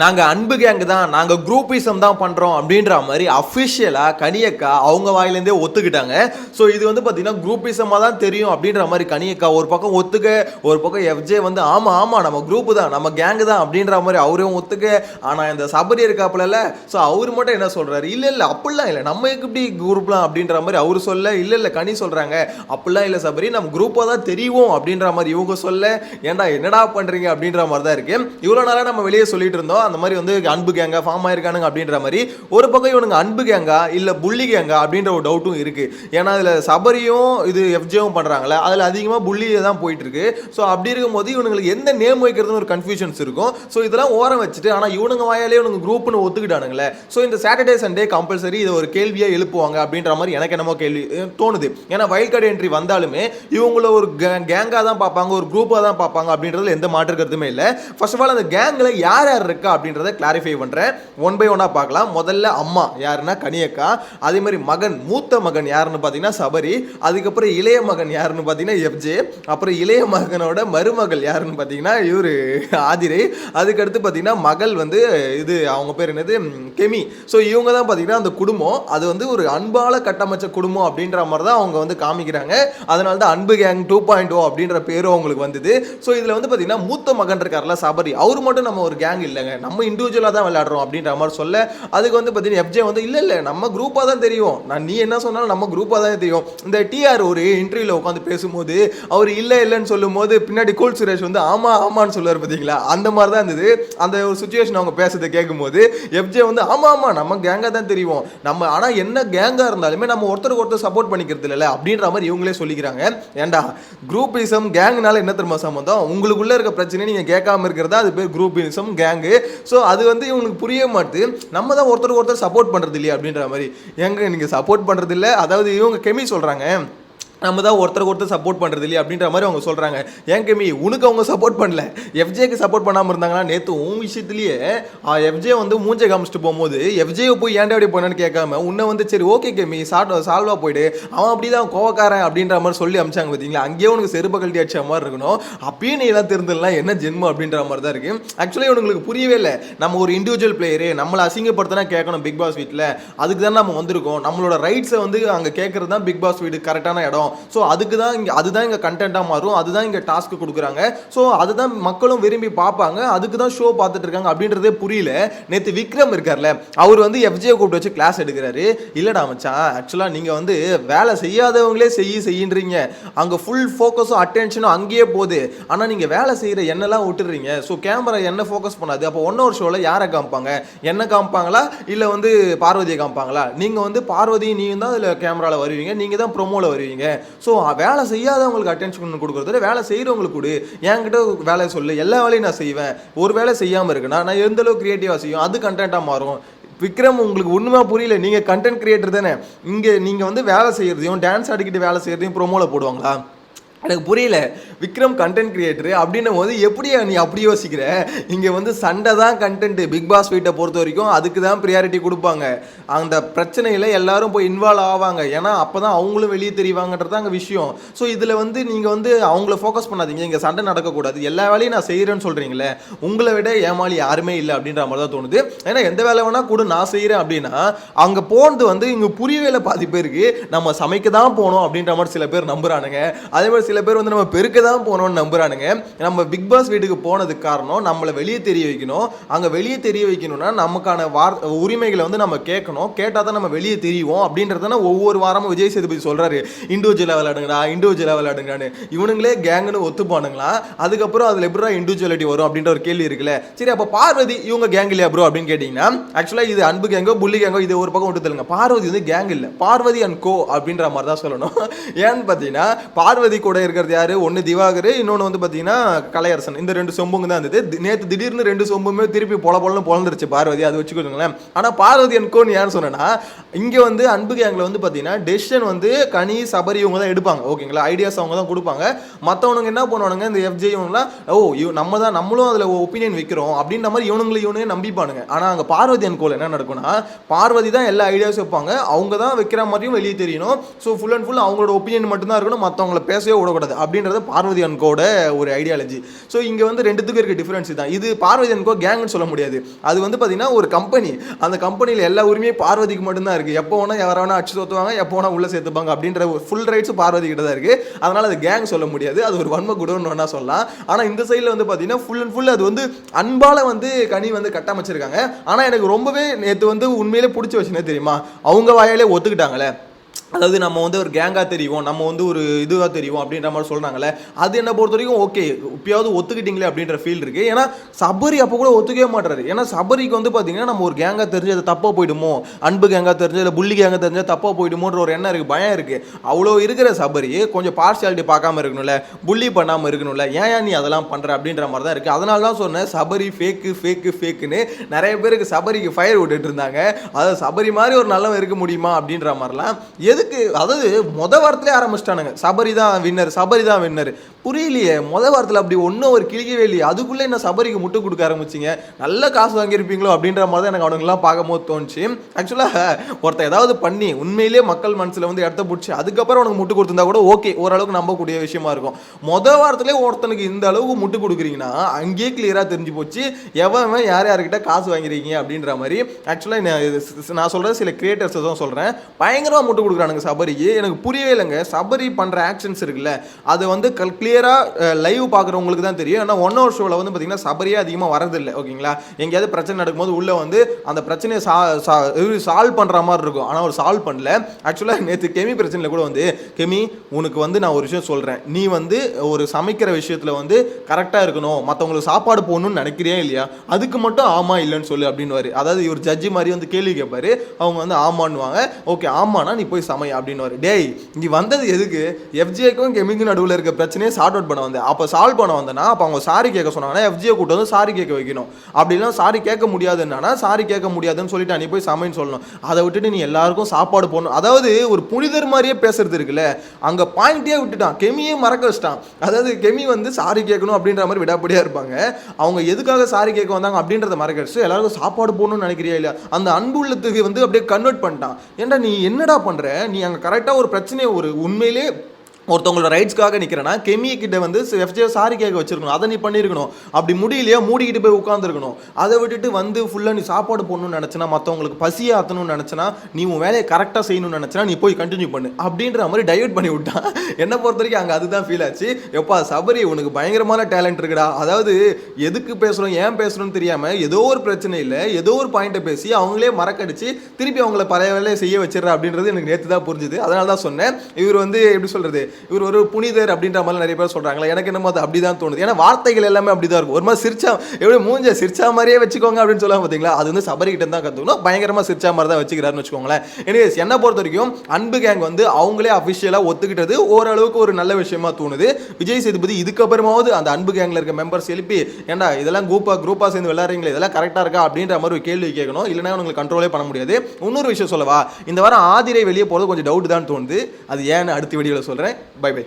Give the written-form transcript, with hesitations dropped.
நாங்கள் அன்பு கேங்கு தான், நாங்கள் குரூப்பிசம் தான் பண்ணுறோம் அப்படின்ற மாதிரி அஃபிஷியலாக கனியக்கா அவங்க வாயிலேருந்தே ஒத்துக்கிட்டாங்க. ஸோ இது வந்து பார்த்தீங்கன்னா குரூப்பிசமாக தான் தெரியும் அப்படின்ற மாதிரி கனியக்கா ஒரு பக்கம் ஒத்துக்க, ஒரு பக்கம் எஃப்ஜே வந்து ஆமாம் ஆமாம் நம்ம குரூப்பு தான், நம்ம கேங்கு தான் அப்படின்ற மாதிரி அவரையும் ஒத்துக்க. ஆனால் இந்த சபரி இருக்காப்புல, ஸோ அவர் மட்டும் என்ன சொல்கிறாரு, இல்லை இல்லை அப்படிலாம் இல்லை, நம்ம எப்படி குரூப்லாம் அப்படின்ற மாதிரி அவர் சொல்ல, இல்லை இல்லை கனி சொல்கிறாங்க அப்படிலாம் இல்லை சபரி, நம்ம குரூப்பாக தான் தெரியும் அப்படின்ற மாதிரி இவங்க சொல்ல, ஏன்டா என்னடா பண்ணுறீங்க அப்படின்ற மாதிரி தான் இருக்குது. இவ்வளோ நாளாக நம்ம வெளியே சொல்லிட்டு இருந்தோம் அந்த மாதிரி வந்து அன்பு கேங்கா ஃபார்ம் ஆயிருக்கானுங்க அப்படின்ற மாதிரி. ஒரு பக்கம் இவனுங்க அன்பு கேங்கா இல்ல புள்ளி கேங்கா அப்படின்ற ஒரு டவுட்டும் இருக்கு. ஏன்னா அதுல சபரியும் இது எஃப்ஜேவும் பண்றாங்களே, அதுல அதிகமா புள்ளியே தான் போயிட்டு இருக்கு. ஸோ அப்படி இருக்கும்போது இவனுங்களுக்கு எந்த நேம் வைக்கிறதுன்னு ஒரு கன்ஃபியூஷன்ஸ் இருக்கும். ஸோ இதெல்லாம் ஓரம் வச்சுட்டு ஆனால் இவனுங்க வாயாலே இவனுங்க குரூப்னு ஒத்துக்கிட்டானுங்களே. ஸோ இந்த சாட்டர்டே சண்டே கம்பல்சரி இதை ஒரு கேள்வியா எழுப்புவாங்க அப்படின்ற மாதிரி எனக்கு என்னமோ கேள்வி தோணுது. ஏன்னா வைல்ட் கார்டு என்ட்ரி வந்தாலுமே இவங்கள ஒரு கேங்கா தான் பார்ப்பாங்க, ஒரு குரூப்பா தான் பார்ப்பாங்க அப்படின்றதுல எந்த மாற்று கருத்துமே இல்லை. ஃபர்ஸ்ட் ஆஃப் ஆல் அந்த கேங்ல யார் யார் இருக்கா அப்படின்றத கிளாரிஃபை பண்றேன். ஒன் பை ஒன்னா பார்க்கலாம். முதல்ல அம்மா யாருன்னா கனியக்கா, அதே மாதிரி மகன் மூத்த மகன் யாருன்னு பார்த்தீங்கன்னா சபரி, அதுக்கப்புறம் இளைய மகன் யாருன்னு பார்த்தீங்கன்னா எஃப்ஜே, அப்புறம் இளைய மகனோட மருமகள் யாருன்னு பார்த்தீங்கன்னா இவரு ஆதிரை, அதுக்கடுத்து பார்த்தீங்கன்னா மகள் வந்து இது அவங்க பேர் என்னது கெமி. ஸோ இவங்க தான் பார்த்தீங்கன்னா அந்த குடும்பம், அது வந்து ஒரு அன்பால கட்டமைச்ச குடும்பம் அப்படின்ற மாதிரி தான் அவங்க வந்து காமிக்கிறாங்க. அதனால தான் அன்பு கேங் 2.0 அப்படின்ற பேரும் அவங்களுக்கு வந்தது. ஸோ இதில் வந்து பார்த்தீங்கன்னா மூத்த மகன் இருக்கார்ல சபரி, அவர் மட்டும் நம்ம ஒரு கேங் இல்லைங்க, நம்ம இண்டிவிஜுவலாக தான் விளையாடுறோம் அப்படின்ற மாதிரி சொல்ல, அதுக்கு வந்து பார்த்தீங்கன்னா எஃப்ஜே வந்து இல்லை இல்லை நம்ம குரூப்பாக தான் தெரியும், நீ என்ன சொன்னாலும் நம்ம குரூப்பாக தான் தெரியும். இந்த டிஆர் ஒரு இன்டர்வியூவில் உட்காந்து பேசும்போது அவர் இல்லை இல்லைன்னு சொல்லும் போது பின்னாடி கூல் சுரேஷ் வந்து ஆமா ஆமான்னு சொல்லுவார் பார்த்தீங்களா, அந்த மாதிரி தான் இருந்தது அந்த ஒரு சுச்சுவேஷன். அவங்க பேசுறதை கேட்கும்போது எஃப்ஜே வந்து ஆமா ஆமா நம்ம கேங்காக தான் தெரியும், நம்ம ஆனால் என்ன கேங்காக இருந்தாலுமே நம்ம ஒருத்தருக்கு ஒருத்தர் சப்போர்ட் பண்ணிக்கிறது இல்லை அப்படின்ற மாதிரி இவங்களே சொல்லிக்கிறாங்க. ஏண்டா குரூப்பிசம் கேங்னால என்ன தெரியுமா சம்பந்தம், உங்களுக்குள்ள இருக்க பிரச்சனை நீங்க கேட்காம இருக்கிறதா அது பேர் குரூப்பிசம் கேங்கு. ஸோ அது வந்து இவங்களுக்கு புரிய மாட்டுது, நம்ம தான் ஒருத்தருக்கு ஒருத்தர் சப்போர்ட் பண்ணுறது இல்லையா அப்படின்ற மாதிரி. எங்க நீங்கள் சப்போர்ட் பண்ணுறது இல்லை, அதாவது இவங்க கெமி சொல்கிறாங்க நம்ம தான் ஒருத்தருக்கு ஒருத்தர் சப்போர்ட் பண்ணுறது இல்லையா அப்படின்ற மாதிரி அவங்க சொல்கிறாங்க. ஏன் கெமி உனக்கு அவங்க சப்போர்ட் பண்ணல, எஃப்ஜேக்கு சப்போர்ட் பண்ணாமல் இருந்தாங்கன்னா நேற்று உன் விஷயத்துலேயே எஃப்ஜே வந்து மூஞ்சை காமிச்சிட்டு போகும்போது எஃப்ஜேவை போய் ஏன்டா அப்படி போனான்னு கேட்காம உன்னை வந்து சரி ஓகே கெமி சால்வாக போயிடு, அவன் அப்படி தான் கோவக்காரன் அப்படின்ற மாதிரி சொல்லி அமிச்சாங்க பார்த்தீங்களா, அங்கேயே உனக்கு செருப்பு கழட்டி அடிச்ச மாதிரி இருக்கணும். அப்பயே நீ எல்லாம் தெரிஞ்சிடலாம் என்ன ஜென்மம் அப்படின்ற மாதிரி தான் இருக்குது. ஆக்சுவலி இவங்களுக்கு புரியவே இல்லை, நம்ம ஒரு இண்டிவிஜுவல் பிளேயரு, நம்மளை அசிங்கப்படுத்தினா கேட்கணும் பிக் பாஸ் வீட்டில், அதுக்கு தான் நம்ம வந்திருக்கோம், நம்மளோட ரைட்ஸை வந்து அங்கே கேட்கறது தான் பிக் பாஸ் வீடு கரெக்டான இடம். ஸோ அதுக்கு தான் இங்கே அதுதான் இங்கே கண்டென்ட்டாக மாறும், அதுதான் இங்கே டாஸ்க்கு கொடுக்குறாங்க. ஸோ அதுதான் மக்களும் விரும்பி பார்ப்பாங்க, அதுக்கு தான் ஷோ பார்த்துட்டு இருக்காங்க அப்படின்றதே புரியல. நேற்று விக்ரம் இருக்கார்ல, அவர் வந்து எஃப்ஜே கூப்பிட்டு வச்சு கிளாஸ் எடுக்கிறாரு. இல்லைடா மச்சான், ஆக்சுவலாக நீங்கள் வந்து வேலை செய்யாதவங்களே செய்யுன்றீங்க, அங்கே ஃபுல் ஃபோக்கஸும் அட்டென்ஷனும் அங்கேயே போகுது, ஆனால் நீங்கள் வேலை செய்கிற என்னெல்லாம் விட்டுடுறீங்க. ஸோ கேமரா என்ன ஃபோக்கஸ் பண்ணாது, அப்போ ஒரு ஷோவில் யாரை காமிப்பாங்க, என்ன காமிப்பாங்களா இல்லை வந்து பார்வதியை காமிப்பாங்களா, நீங்கள் வந்து பார்வதியும் நீயும் தான் அதில் கேமராவில் வருவீங்க, நீங்கள் தான் ப்ரொமோவில் வருவீங்க. ஸோ வேலை செய்யாதவங்களுக்கு அட்டென்ஷன் கொடுக்குறதுல வேலை செய்கிறவங்களுக்கு கொடு, என்கிட்ட வேலை சொல்லு, எல்லா வேலையும் நான் செய்வேன், ஒரு வேலை செய்யாமல் இருக்குன்னா நான் எந்த அளவுக்கு க்ரியேட்டிவாக செய்யும், அது கண்டென்ட்டாக மாறும். விக்ரம் உங்களுக்கு ஒன்றுமே புரியல, நீங்கள் கண்டென்ட் கிரியேட்டர் தானே, இங்கே நீங்கள் வந்து வேலை செய்கிறதையும் டான்ஸ் ஆடிக்கிட்டு வேலை செய்கிறதையும் ப்ரோமோவில் போடுவாங்களா, எனக்கு புரியல. விக்ரம் கண்டென்ட் கிரியேட்டரு அப்படின்னும் போது எப்படியா நீ அப்படி யோசிக்கிற, இங்கே வந்து சண்டை தான் கண்டென்ட்டு, பிக் பாஸ் வீட்டை பொறுத்த வரைக்கும் அதுக்கு தான் ப்ரியாரிட்டி கொடுப்பாங்க, அந்த பிரச்சனையில் எல்லாரும் போய் இன்வால்வ் ஆவாங்க, ஏன்னா அப்போ தான் அவங்களும் வெளியே தெரிவாங்கன்றது அங்கே விஷயம். ஸோ இதில் வந்து நீங்கள் வந்து அவங்கள ஃபோக்கஸ் பண்ணாதீங்க, இங்கே சண்டை நடக்கக்கூடாது, எல்லா வேலையும் நான் செய்கிறேன்னு சொல்கிறீங்களே, உங்களை விட ஏமாளி யாருமே இல்லை அப்படின்ற மாதிரி தான் தோணுது. ஏன்னா எந்த வேலை வேணால் கூட நான் செய்கிறேன் அப்படின்னா அங்கே போனது வந்து இங்கே புரியவே இல்லை பாதி பேருக்கு, நம்ம சமைக்க தான் போனோம் அப்படின்ற மாதிரி சில பேர் நம்புறானுங்க, அதே மாதிரி சில பேர் வந்து நம்ம பெருக்க தான் போனோம்னு நம்புறானுங்க. நம்ம பிக் பாஸ் வீட்டுக்கு போனதுக்கு காரணம் நம்மளை வெளியே தெரிய வைக்கணும், அங்கே வெளியே தெரிய வைக்கணும்னா நமக்கான உரிமைகளை வந்து நம்ம கேட்கணும், கேட்டால் தான் நம்ம வெளியே தெரியும் அப்படின்றத ஒவ்வொரு வாரமும் விஜய் சேதுபதி சொல்றாரு, இண்டிவிஜுவலாக விளையாடுங்கடா இண்டிவிஜுவலாக விளையாடுங்கன்னு. இவனுங்களே கேங்குன்னு ஒத்துப்பானுங்களா, அதுக்கப்புறம் அதில் எப்படா இண்டிவிஜுவலிட்டி வரும் அப்படின்ற ஒரு கேள்வி இருக்குல்ல. சரி அப்போ பார்வதி இவங்க கேங் இல்லையா ப்ரோ அப்படின்னு கேட்டிங்கன்னா, ஆக்சுவலாக இது அன்பு கேங்கோ புள்ளி கேங்கோ இது ஒரு பக்கம் விட்டு தருங்க, பார்வதி வந்து கேங் இல்லை, பார்வதி அண்ட் கோ அப்படின்ற மாதிரி தான் சொல்லணும். ஏன்னு பார்த்தீங்கன்னா பார்வதி கூட இருக்கிறது யாரு, ஒன்னு திவாகர், இன்னொன்று வந்து பார்த்தீங்கன்னா கலையரசன், இந்த ரெண்டு சொம்புங்க தான் இருந்தது. நேற்று திடீர்னு ரெண்டு சொம்புமே திருப்பி பொலன்னு பொழந்துருச்சு பார்வதி, அது வச்சுக்கோங்களேன். ஆனால் பார்வதி என்கோன்னு யார் சொன்னா, இங்கே வந்து அன்பு கேங்கில் வந்து பார்த்தீங்கன்னா டெசிஷன் வந்து கனி சபரி இவங்க தான் எடுப்பாங்க, ஓகேங்களா, ஐடியாஸ் அவங்க தான் கொடுப்பாங்க. மற்றவனுங்க என்ன பண்ணுவானுங்க, இந்த எஃப்ஜே இவங்களாம் நம்மளும் அதில் ஒப்பீனியன் வைக்கிறோம் அப்படின்ற மாதிரி இவனுங்களே நம்பிப்பானுங்க. ஆனால் அங்கே பார்வதி என்கோல் என்ன நடக்கும்னா, பார்வதி தான் எல்லா ஐடியாஸும் வைப்பாங்க, அவங்க தான் வைக்கிற மாதிரியும் வெளியே தெரியணும். ஸோ ஃபுல் அண்ட் ஃபுல் அவங்களோட ஒப்பீனியன் மட்டும்தான் இருக்கணும், மற்றவங்களை பேசவே விடக்கூடாது அப்படின்றது பார்வதி அன்கோட ஒரு ஐடியாலஜி. ஸோ இங்கே வந்து ரெண்டுத்துக்கும் இருக்க டிஃபரன்ஸ் தான். இது பார்வதி அன்கோ கேங்னு சொல்ல முடியாது. அது வந்து பார்த்தீங்கன்னா ஒரு கம்பெனி, அந்த கம்பெனியில் எல்லா உரிமையும் பார்வதிக்கு மட்டும்தான் இருக்குது. எப்போ வேணா யாரை வேணா அடிச்சு தோத்துவாங்க, எப்போ வேணா உள்ளே சேர்த்துப்பாங்க அப்படின்ற ஒரு ஃபுல் ரைட்ஸ் பார்வதி கிட்ட தான் இருக்குது. அதனால் அது கேங் சொல்ல முடியாது, அது ஒரு வன்ம குடோன்னு வேணா சொல்லலாம். ஆனால் இந்த சைடில் வந்து பார்த்தீங்கன்னா ஃபுல் அண்ட் ஃபுல் அது வந்து அன்பால் வந்து கனி வந்து கட்டமைச்சிருக்காங்க. ஆனால் எனக்கு ரொம்பவே நேற்று வந்து உண்மையிலே பிடிச்ச விஷயம் தெரியுமா, அவங்க வாயாலே ஒத்துக்கிட்டாங்களே. அதாவது நம்ம வந்து ஒரு கேங்காக தெரியும், நம்ம வந்து ஒரு இதுவாக தெரியும் அப்படின்ற மாதிரி சொல்கிறாங்களே, அது என்னை பொறுத்த வரைக்கும் ஓகே, இப்பயாவது ஒத்துக்கிட்டீங்களே அப்படின்ற ஃபீல் இருக்குது. ஏன்னா சபரி அப்போ கூட ஒத்துக்கவே மாட்டாரு. ஏன்னா சபரிக்கு வந்து பார்த்தீங்கன்னா நம்ம ஒரு கேங்காக தெரிஞ்சு அது தப்பாக போயிடுமோ, அன்பு கேங்காக தெரிஞ்சு இல்லை புள்ளி கேங்காக தெரிஞ்சால் தப்பாக போயிடுமோன்ற ஒரு எண்ணம் இருக்குது, பயம் இருக்குது. அவ்வளோ இருக்கிற சபரி கொஞ்சம் பார்ஷியாலிட்டி பார்க்காம இருக்கணும்ல, புள்ளி பண்ணாமல் இருக்கணும்ல, ஏன் நீ அதெல்லாம் பண்ணுற அப்படின்ற மாதிரி தான் இருக்குது. அதனால தான் சொன்னேன் சபரி ஃபேக்குன்னு. நிறைய பேருக்கு சபரிக்கு ஃபயர் விட்டுட்டு இருந்தாங்க. அதாவது சபரி மாதிரி ஒரு நல்லவன் இருக்க முடியுமா அப்படின்ற மாதிரிலாம். அதாவது வாரத்திலே ஆரம்பிச்சிட்டானுங்க, சபரி தான் வின்னர். புரியலையே, வாரத்தில் அப்படி ஒன்றும் ஒரு கிளிக்கவே இல்லையே, அதுக்குள்ளே என்ன சபரிக்கு முட்டு கொடுக்க ஆரம்பிச்சிங்க, நல்ல காசு வாங்கியிருப்பீங்களோ அப்படின்ற மாதிரி தான் எனக்கு அவனுங்கெல்லாம் பார்க்கும்போது தோணுச்சு. ஆக்சுவலாக ஒருத்தர் ஏதாவது பண்ணி உண்மையிலேயே மக்கள் மனசில் வந்து இடத்த பிடிச்சி அதுக்கப்புறம் உனக்கு முட்டு கொடுத்துருந்தா கூட ஓகே, ஓரளவுக்கு நம்பக்கூடிய விஷயமா இருக்கும். வாரத்திலே ஒருத்தனுக்கு இந்த அளவுக்கு முட்டு கொடுக்குறீங்கன்னா அங்கேயே கிளியராக தெரிஞ்சு போச்சு எவன் யார்கிட்ட காசு வாங்கிருக்கீங்க அப்படின்ற மாதிரி. ஆக்சுவலாக நான் சொல்கிறது சில கிரியேட்டர்ஸ் தான் சொல்கிறேன், பயங்கரமாக முட்டு கொடுக்குறானுங்க சபரிக்கு. எனக்கு புரியவே இல்லைங்க, சபரி பண்ணுற ஆக்ஷன்ஸ் இருக்குல்ல, அது வந்து கிளியராக லைவ் பார்க்குறவங்களுக்கு தான் தெரியும். ஏன்னா 1 hour ஷோவில் வந்து பார்த்தீங்கன்னா சபரியே அதிகமாக வரதில்லை, ஓகேங்களா. எங்கேயாவது பிரச்சனை நடக்கும்போது உள்ளே வந்து அந்த பிரச்சனையை சால்வ் பண்ணுற மாதிரி இருக்கும், ஆனால் அவர் சால்வ் பண்ணல. ஆக்சுவலாக நேற்று கெமி பிரச்சனையில் கூட வந்து, கெமி உனக்கு வந்து நான் ஒரு விஷயம் சொல்கிறேன், நீ வந்து ஒரு சமைக்கிற விஷயத்தில் வந்து கரெக்டாக இருக்கணும், மற்றவங்களுக்கு சாப்பாடு போடணும்னு நினைக்கிறியா இல்லையா, அதுக்கு மட்டும் ஆமா இல்லைன்னு சொல்லு அப்படின்னுவாரு. அதாவது இவர் ஜட்ஜி மாதிரி வந்து கேள்வி கேட்பாரு, அவங்க வந்து ஆமான்னுவாங்க. ஓகே ஆமானா நீ போய் சமை அப்படின்னு. டேய் நீ வந்தது எதுக்கு, எஃப்ஜேக்கும் கெமிக்கும் நடுவில் இருக்க பிரச்சனையை சார்ட் அவுட் பண்ண வந்தேன். அப்போ சால்வ் பண்ண வந்தேன்னா அப்போ அவங்க சாரி கேட்க சொன்னாங்கன்னா எஃப்ஜியை கூட்டு வந்து சாரி கேட்க வைக்கணும். அப்படிலாம் சாரி கேட்க முடியாதுன்னா சாரி கேட்க முடியாதுன்னு சொல்லிட்டு நீ போய் சமைன்னு சொல்லணும். அதை விட்டுட்டு நீ எல்லாருக்கும் சாப்பாடு போடணும், அதாவது ஒரு புனிதர் மாதிரியே பேசுறது இருக்குல்ல, அங்கே பாயிண்டே விட்டுட்டான், கெமியே மறக்க வச்சிட்டான். அதாவது கெமி வந்து சாரி கேட்கணும் அப்படின்ற மாதிரி விடாப்படியாக இருப்பாங்க, அவங்க எதுக்காக சாரி கேட்க வந்தாங்க அப்படின்றத மறக்க வச்சு எல்லாருக்கும் சாப்பாடு போடணும்னு நினைக்கிறியா இல்லையா, அந்த அன்புள்ளத்துக்கு வந்து அப்படியே கன்வெர்ட் பண்ணிட்டான். ஏன்டா நீ என்னடா பண்ணுற, நீ அங்கே கரெக்டாக ஒரு பிரச்சனையை ஒரு உண்மையிலே ஒருத்தவங்களோட ரைட்ஸ்க்காக நிற்கிறேன்னா கெமி கிட்ட வந்து எஃப்ஜே சாரி கேட்க வச்சிருக்கணும், அதை நீ பண்ணியிருக்கணும். அப்படி முடியலையா மூடிக்கிட்டு போய் உட்காந்துருக்கணும். அதை விட்டுட்டு வந்து ஃபுல்லாக நீ சாப்பாடு போடணும்னு நினச்சினா, மற்றவங்களுக்கு பசியை ஆற்றணும்னு நினச்சினா, நீ உன் வேலையை கரெக்டாக செய்யணும்னு நினச்சினா நீ போய் கண்டினியூ பண்ணு அப்படின்ற மாதிரி டைவர்ட் பண்ணி விட்டான். என்னை பொறுத்த வரைக்கும் அங்கே அதுதான் ஃபீல் ஆச்சு. எப்பா சபரி உனக்கு பயங்கரமான டேலண்ட் இருக்குடா, அதாவது எதுக்கு பேசுகிறோம் ஏன் பேசுகிறோன்னு தெரியாமல் ஏதோ ஒரு பிரச்சனை இல்லை ஏதோ ஒரு பாயிண்ட்டை பேசி அவங்களே மறக்கடிச்சு திருப்பி அவங்கள பழைய வேலையை செய்ய வச்சிடறா அப்படின்றது எனக்கு நேற்று தான் புரிஞ்சுது. அதனால தான் சொன்னேன், இவர் வந்து எப்படி சொல்கிறது, இவர் ஒரு புனிதர் அப்படின்ற மாதிரி நிறைய பேர் சொல்றாங்களா, எனக்கு என்னமோ அது அப்படிதான் தோணுது. ஏன்னா வார்த்தைகள் எல்லாமே அப்படிதான் இருக்கும், ஒரு மாதிரி சிரிச்சா எப்படி மூஞ்ச சிரிச்சா மாதிரியே வச்சுக்கோங்க அப்படின்னு சொல்லுவாங்க பார்த்தீங்களா, அது வந்து சபரி கிட்ட தான் கற்றுக்கணும், பயங்கரமா சிரிச்சா மாதிரி தான் வச்சுக்கிறாருன்னு வச்சுக்கோங்களேன். எனிவேஸ் என்னை பொறுத்த வரைக்கும் அன்பு கேங் வந்து அவங்களே அஃபிஷியலாக ஒத்துக்கிட்டது ஓரளவுக்கு ஒரு நல்ல விஷயமா தோணுது. விஜய் சேதுபதி இதுக்கப்புறமாவது அந்த அன்பு கேங்கில் இருக்க மெம்பர்ஸ் எழுப்பி ஏன்டா இதெல்லாம் குரூப்பாக சேர்ந்து விளையாடுறீங்களே இதெல்லாம் கரெக்டாக இருக்கா அப்படின்ற மாதிரி ஒரு கேள்வி கேட்கணும், இல்லைன்னா உங்களுக்கு கண்ட்ரோலே பண்ண முடியாது. இன்னொரு விஷயம் சொல்லவா, இந்த வாரம் ஆதிரை வெளியே போகிறது கொஞ்சம் டவுட் தான் தோணுது, அது ஏன்னு அடுத்த வீடியோவில் சொல்கிறேன். Bye by.